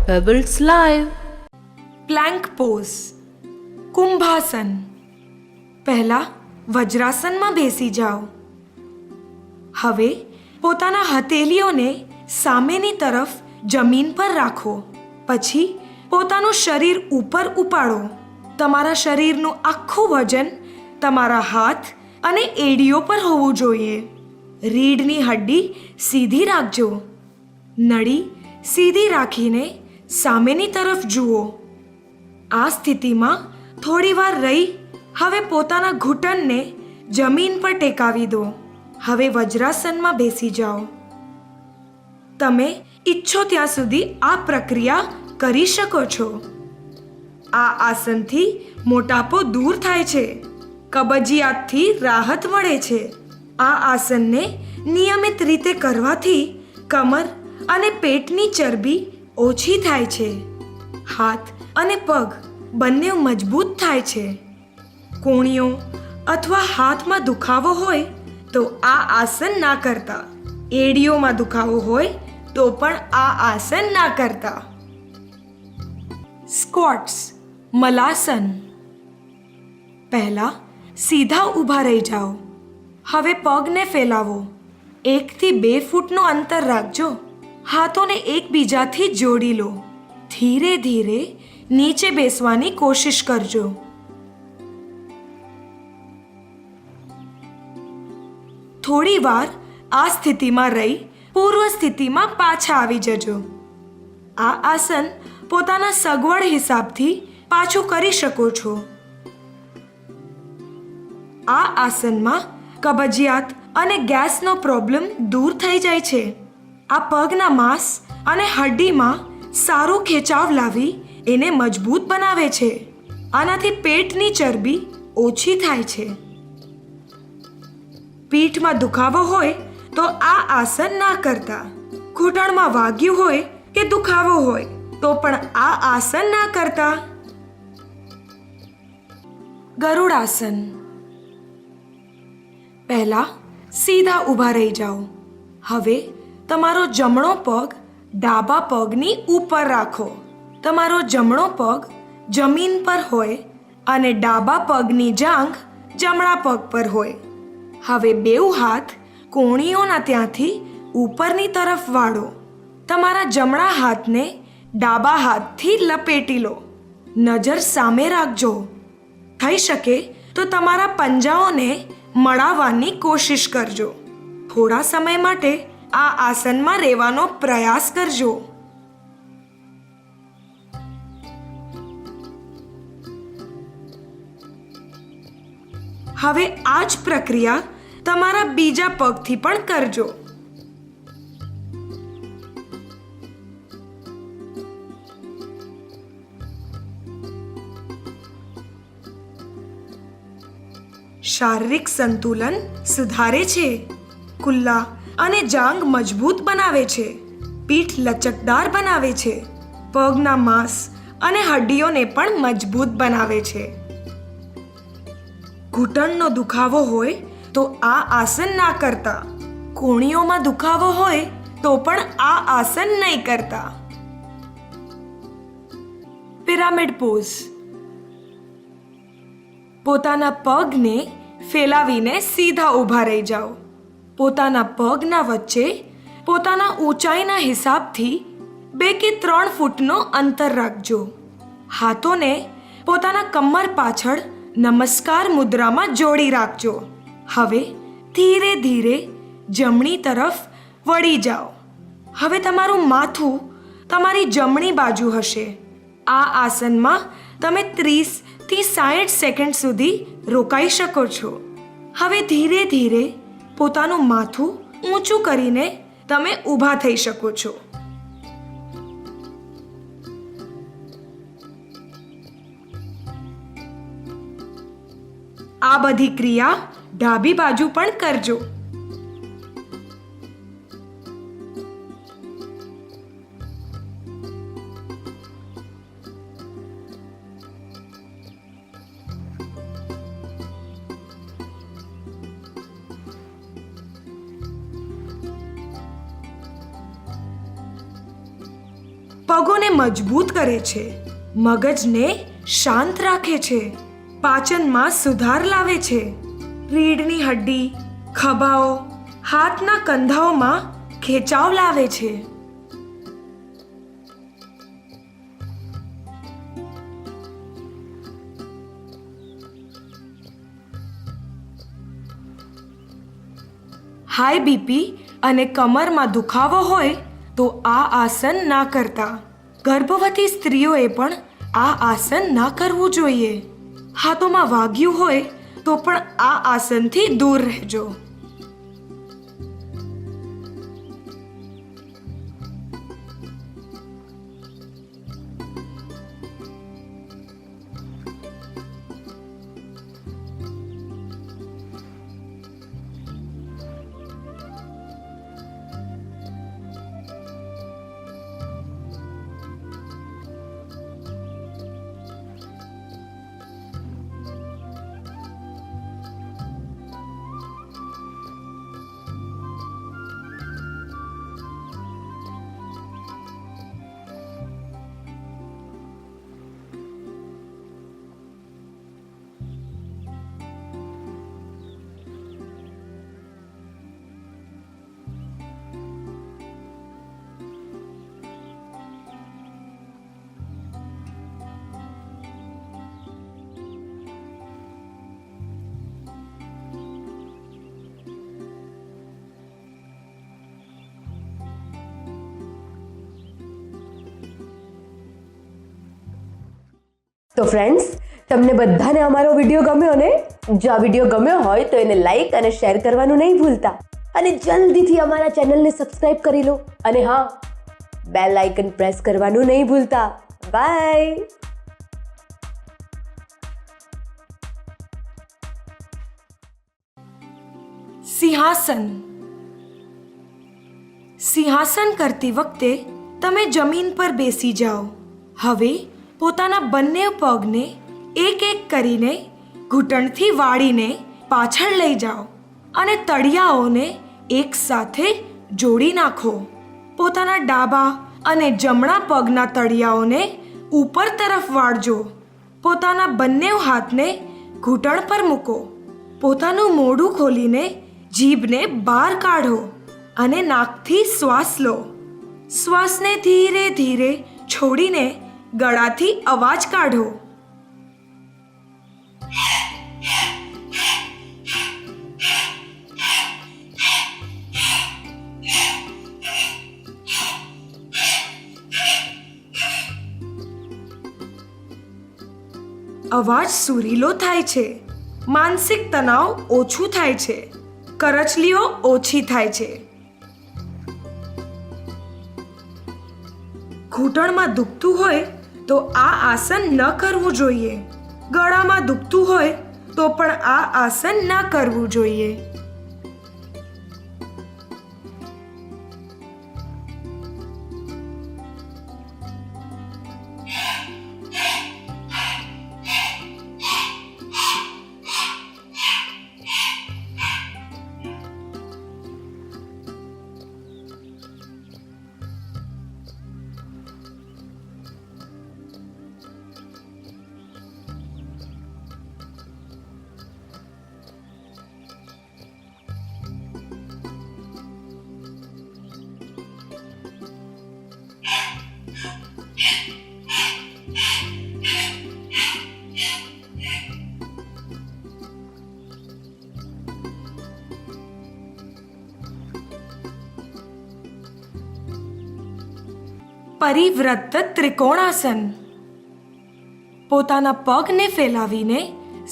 Pebbles Live. Plank pose, kumbhasana. પહેલા વજ્રાસનમાં બેસી જાઓ. હવે પોતાના હથેળીઓને સામેની તરફ જમીન પર રાખો. પછી પોતાનું શરીર ઉપર ઉપાડો. તમારા શરીરનું આખું વજન તમારા હાથ અને એડીઓ પર હોવું જોઈએ. રીઢની હડ્ડી સીધી રાખજો. નળી સીધી રાખીને સામેની તરફ જુઓ. આ સ્થિતિમાં થોડીવાર રહી હવે પોતાના ઘૂંટણને જમીન પર ટેકાવી દો. હવે વજ્રાસનમાં બેસી જાઓ. તમે ઈચ્છો ત્યાં સુધી આ પ્રક્રિયા કરી શકો છો. આ આસનથી મોટાપો દૂર થાય છે. કબજિયાતથી રાહત મળે છે. આ આસનને નિયમિત રીતે કરવાથી કમર અને પેટની ચરબી ઓછી થાય છે. હાથ અને પગ બંને મજબૂત થાય છે. કોણીઓ અથવા હાથમાં દુખાવો હોય તો આ આસન ના કરતા. એડીઓમાં દુખાવો હોય તો પણ આ આસન ના કરતા. સ્ક્વોટ્સ, મલાસન. પહેલા સીધા ઊભા રહી જાઓ. હવે પગને ફેલાવો. 1 થી 2 ફૂટનું અંતર રાખજો. હાથોને એકબીજાથી જોડી લો. ધીરે ધીરે નીચે બેસવાની કોશિશ કરજો. થોડી વાર આ સ્થિતિમાં રહી પૂર્વ સ્થિતિમાં પાછા આવી જજો. આ આસન પોતાના સગવડ હિસાબથી પાછું કરી શકો છો. આ આસનમાં કબજિયાત અને ગેસનો પ્રોબ્લેમ દૂર થઈ જાય છે. આ પગના માંસ અને હડ્ડીમાં સારું ખેંચાવ લાવી એને મજબૂત બનાવે છે. આનાથી પેટની ચરબી ઓછી થાય છે. પીઠમાં દુખાવો હોય તો આ આસન ના કરતા. ઘૂંટણમાં વાગ્યું હોય કે દુખાવો હોય તો પણ આ આસન ના કરતા. ગરુડાસન. પહેલા સીધા ઊભા રહી જાઓ. હવે તમારો જમણો પગ ડાબા પગની ઉપર રાખો. તમારો જમણો પગ જમીન પર હોય અને ડાબા પગની જાંઘ જમણા પગ પર હોય. હવે બેઉ હાથ કોણીઓના ત્યાંથી ઉપરની તરફ વાળો. તમારા જમણા હાથને ડાબા હાથથી લપેટી લો. નજર સામે રાખજો. થઈ શકે તો તમારા પંજાઓને મળાવવાની કોશિશ કરજો. થોડા સમય માટે આ આસનમાં રહેવાનો પ્રયાસ કરજો. હવે આ જ પ્રક્રિયા તમારા બીજા પગથી પણ કરજો. શારીરિક સંતુલન સુધારે છે. કુલ્લા અને જાંઘ મજબૂત બનાવે છે. પીઠ લચકદાર બનાવે છે. પગના માંસ અને હડ્ડીઓને પણ મજબૂત બનાવે છે. ઘૂંટણનો દુખાવો હોય તો આ આસન ના કરતા. કોણીઓમાં દુખાવો હોય તો પણ આ આસન નહીં કરતા. Pyramid pose. પોતાના પગને ફેલાવીને સીધા ઊભા રહી જાઓ. પોતાના પગના વચ્ચે પોતાના ઊંચાઈના હિસાબથી 2 કે 3 ફૂટનો અંતર રાખજો. હાથોને પોતાના કમર પાછળ નમસ્કાર મુદ્રામાં જોડી રાખજો. હવે ધીરે ધીરે જમણી તરફ વળી જાઓ. હવે તમારું માથું તમારી જમણી બાજુ હશે. આ આસનમાં તમે 30 થી 60 સેકન્ડ સુધી રોકાઈ શકો છો. હવે ધીરે ધીરે પોતાનું માથું ઊંચું કરીને તમે ઊભા થઈ શકો છો. આ બધી ક્રિયા ડાબી બાજુ પણ કરજો. પગોને મજબૂત કરે છે, મગજને શાંત રાખે છે, પાચનમાં સુધાર લાવે છે, રીઢની હડ્ડી, ખભાઓ, હાથના કંધાઓમાં ખેંચાવ લાવે છે. હાઈ બીપી અને કમરમાં દુખાવો હોય તો આ આસન ના કરતા. ગર્ભવતી સ્ત્રીઓએ પણ આ આસન ના કરવું જોઈએ. હાથોમાં વાગ્યું હોય તો પણ આ આસનથી દૂર રહેજો. તો ફ્રેન્ડ્સ, તમને બધાને અમારો વિડીયો ગમ્યો ને? જો આ વિડીયો ગમ્યો હોય તો એને લાઈક અને શેર કરવાનું નહીં ભૂલતા અને જલ્દીથી અમારા ચેનલને સબસ્ક્રાઇબ કરી લો અને હા, બેલ આઇકન પ્રેસ કરવાનું નહીં ભૂલતા. બાય. સિંહાસન. સિંહાસન કરતી વખતે તમે જમીન પર બેસી જાઓ. હવે પોતાના બંને પગને એક એક કરીને ઘૂંટણથી વાળીને પાછળ લઈ જાઓ અને તળિયાઓને એક સાથે જોડી નાખો. પોતાના ડાબા અને જમણા પગના તળિયાઓને ઉપર તરફ વાળજો. પોતાના બંને હાથને ઘૂંટણ પર મૂકો. પોતાનું મોઢું ખોલીને જીભને બહાર કાઢો અને નાકથી શ્વાસ લો. શ્વાસને ધીરે ધીરે છોડીને ગળાથી અવાજ કાઢો. અવાજ સુરીલો થાય છે. માનસિક તણાવ ઓછું થાય છે. કરચલીઓ ઓછી થાય છે. ઘૂંટણમાં દુખતું હોય તો આ આસન ન કરવું જોઈએ. ગળામાં દુખતું હોય તો પણ આ આસન ન કરવું જોઈએ. પરિવૃત્ત ત્રિકોણાસન. પોતાના પગને ફેલાવીને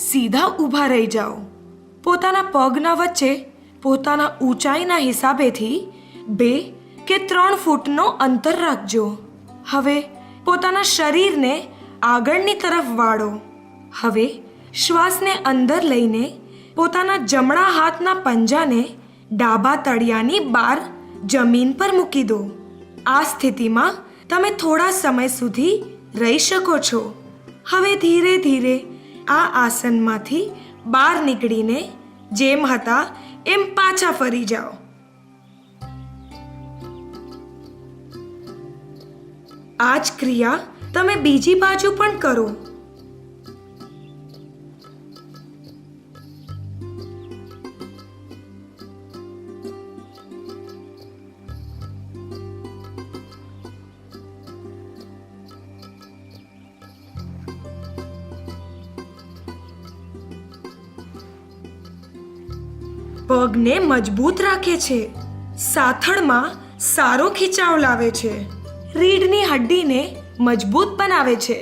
સીધા ઊભા રહી જાઓ. પોતાના પગના વચ્ચે પોતાના ઊંચાઈના હિસાબેથી 2 કે 3 ફૂટનો અંતર રાખજો. હવે પોતાના શરીરને આગળની તરફ વાળો. હવે શ્વાસને અંદર લઈને પોતાના જમણા હાથના પંજાને ડાબા તળિયાની બહાર જમીન પર મૂકી દો. આ સ્થિતિમાં તમે થોડા સમય સુધી રહી શકો છો. હવે ધીરે ધીરે આ આસનમાંથી બહાર નીકળીને જેમ હતા એમ પાછા ફરી જાઓ. આ જ ક્રિયા તમે બીજી બાજુ પણ કરો. પગને મજબૂત રાખે છે, સાથળમાં સારો ખીચાવ લાવે છે, રીઢની હડ્ડીને મજબૂત બનાવે છે.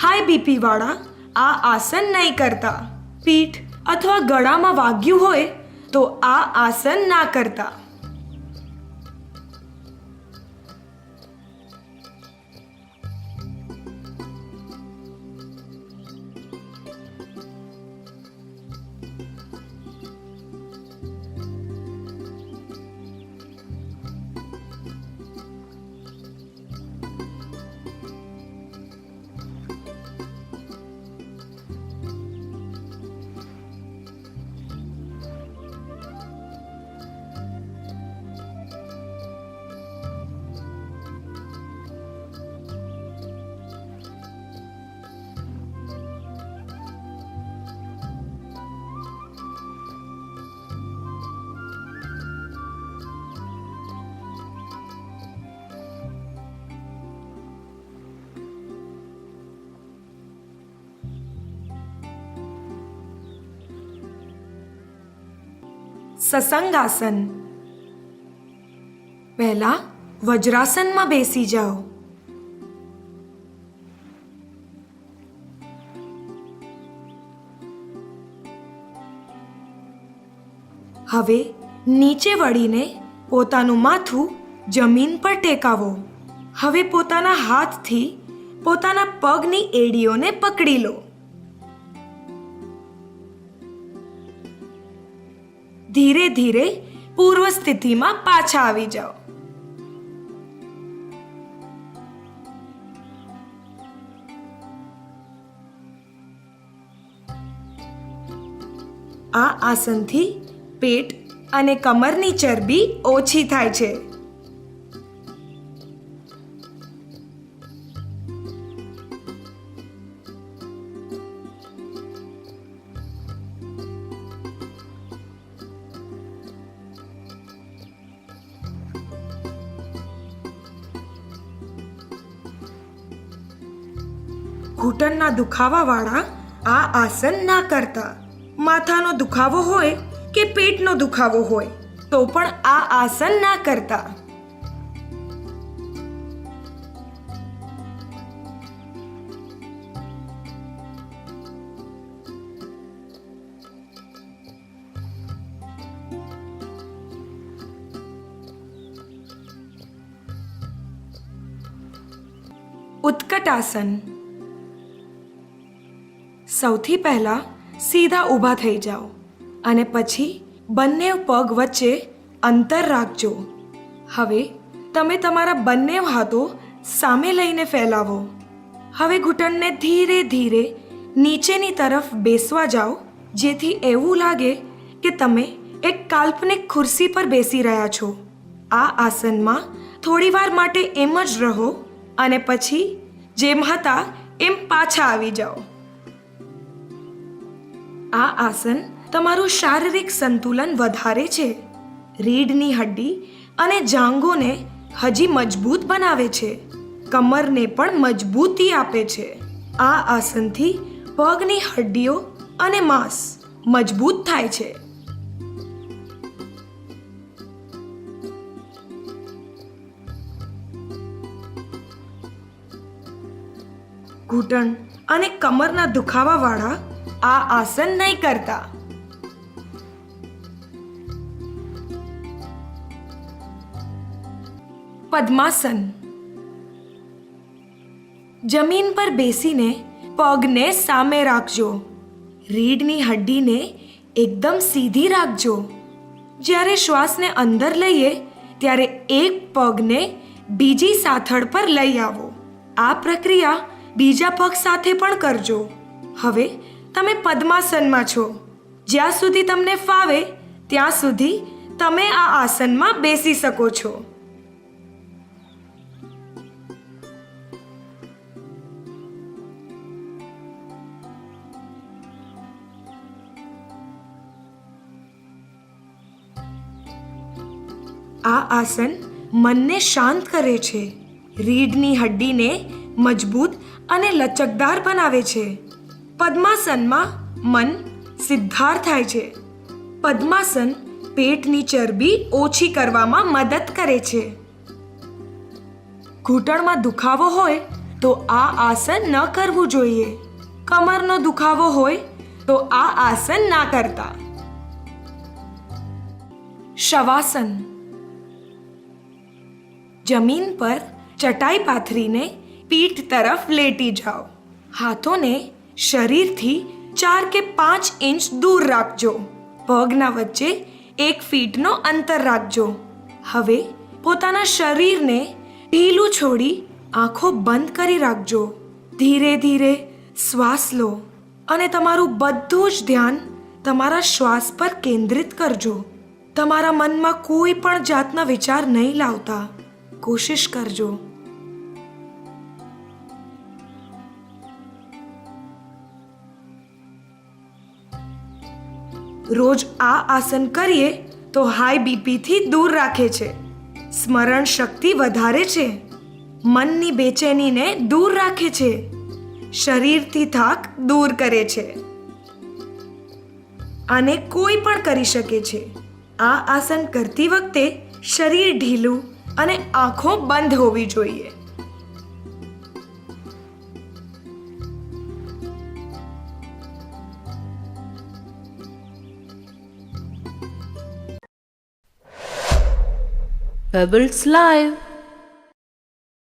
હાઈ બીપી વાળા આ આસન નહીં કરતા. પીઠ અથવા ગળામાં વાગ્યું હોય તો આ આસન ના કરતા. સસંગાસન. પહેલા વજ્રાસનમાં બેસી જાઓ. હવે નીચે વળીને પોતાનું માથું જમીન પર ટેકાવો. હવે પોતાના હાથથી પોતાના પગની એડીઓને પકડી લો. ધીરે ધીરે પૂર્વ સ્થિતિમાં પાછા આવી જાઓ. આ આસનથી પેટ અને કમરની ચરબી ઓછી થાય છે. ઘૂંટણના દુખાવાવાળા આ આસન ના કરતા. માથાનો દુખાવો હોય કે પેટનો દુખાવો હોય તો પણ આ આસન ના કરતા. ઉત્કટાસન. સૌથી પહેલા સીધા ઊભા થઈ જાઓ અને પછી બંને પગ વચ્ચે અંતર રાખજો. હવે તમે તમારા બંને હાથો સામે લઈને ફેલાવો. હવે ઘૂંટણને ધીરે ધીરે નીચેની તરફ બેસવા જાઓ, જેથી એવું લાગે કે તમે એક કાલ્પનિક ખુરશી પર બેસી રહ્યા છો. આ આસનમાં થોડીવાર માટે એમ જ રહો અને પછી જેમ હતા એમ પાછા આવી જાઓ. આ આસન તમારું શારીરિક સંતુલન વધારે છે, રીઢની હડ્ડી અને જાંઘોને હજી મજબૂત બનાવે છે, કમરને પણ મજબૂતી આપે છે. આ આસનથી પગની હડ્ડીઓ અને માંસ મજબૂત થાય છે. ઘૂંટણ અને કમરના દુખાવાવાળા આ આસન નહીં કરતા. પદ્માસન. જમીન પર બેસીને પગને સામે રાખજો. રીઢની હડ્ડીને એકદમ સીધી રાખજો. જ્યારે શ્વાસને અંદર લઈએ ત્યારે એક પગને બીજી સાથળ પર લઈ આવો. આ પ્રક્રિયા બીજા પગ સાથે પણ કરજો. હવે તમે પદ્માસનમાં છો. જ્યાં સુધી તમને ફાવે ત્યાં સુધી તમે આ આસનમાં બેસી શકો છો. આ આસન મનને શાંત કરે છે, રીઢની હડ્ડીને મજબૂત અને લચકદાર બનાવે છે. પદ્માસનમાં મન સિદ્ધાર થાય છે. પદ્માસન પેટની ચરબી ઓછી કરવામાં મદદ કરે છે. ઘૂંટણમાં દુખાવો હોય તો આ આસન ન કરવું જોઈએ. કમરનો દુખાવો હોય તો આ આસન ના કરતા. શવાસન. જમીન પર ચટાઈ પાથરીને પીઠ તરફ લેટી જાઓ. હાથોને શરીરથી 4 કે 5 ઇંચ દૂર રાખજો. પગના વચ્ચે 1 ફીટનો અંતર રાખજો. હવે પોતાના શરીરને ઢીલું છોડી આંખો બંધ કરી રાખજો. ધીરે ધીરે શ્વાસ લો અને તમારું બધું જ ધ્યાન તમારા શ્વાસ પર કેન્દ્રિત કરજો. તમારા મનમાં કોઈ પણ જાતના વિચાર નહીં લાવતા કોશિશ કરજો. રોજ આ આસન કરીએ તો હાઈ બીપીથી દૂર રાખે છે, સ્મરણ શક્તિ વધારે છે, મનની બેચેનીને દૂર રાખે છે, શરીરથી થાક દૂર કરે છે. આને કોઈ પણ કરી શકે છે. આ આસન કરતી વખતે શરીર ઢીલું અને આંખો બંધ હોવી જોઈએ. Pebbles Live.